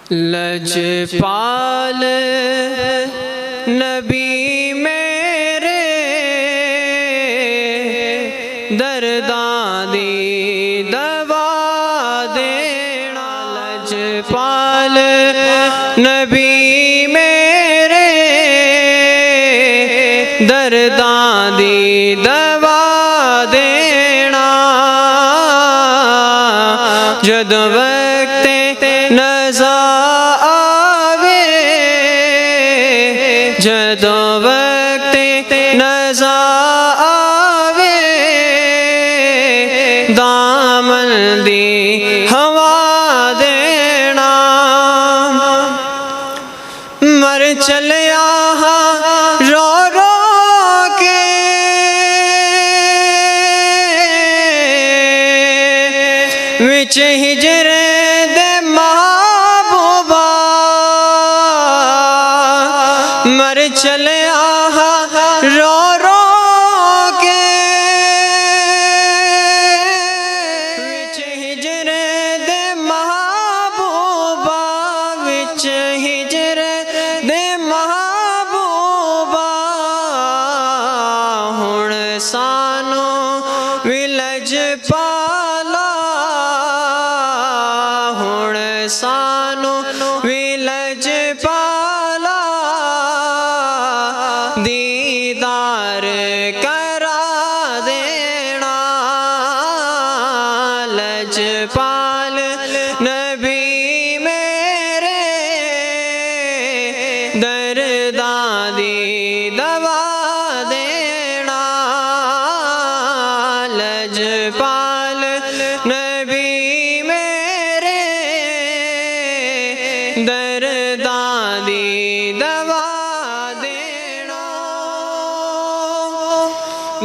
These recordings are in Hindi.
लजपाल नबी मेरे दर्दां दी दवा देना। लजपाल नबी मेरे दर्दां दी दवा देना। जदों वक्त नज़ा आवे, जदों वक्त नज़ा आवे, दामन दी हवा देना। मर चलिया रो रो के विच हिजर दे महबूबा। मर चलिया रो रो के विच हिजर दे महबूबा, विच हिजर दे महबूबा। हुण सानू भी लजपाला, हुण सानू भी लजपाला दीदार करा देना। लजपाल नबी मेरे दर्दां दी दवा देना। लजपाल नबी मेरे दर्दां दी दवा देना।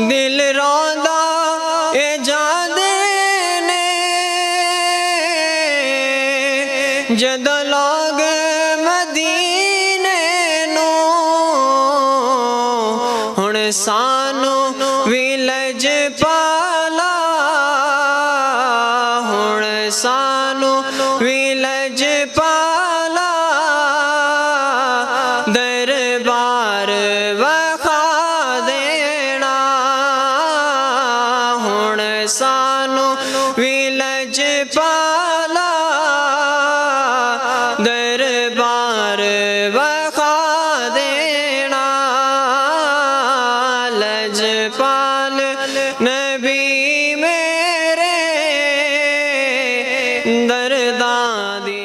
दिल रोंदा ए जांदे ने जदों लोग मदीने नूं। हुण सानू भी लजपाला, हुण सानू भी लजपाला दरबार वखा देना। हुण सानू भी लजपाला दरबार वखा देना। लजपाल नबी मेरे दर्दां दी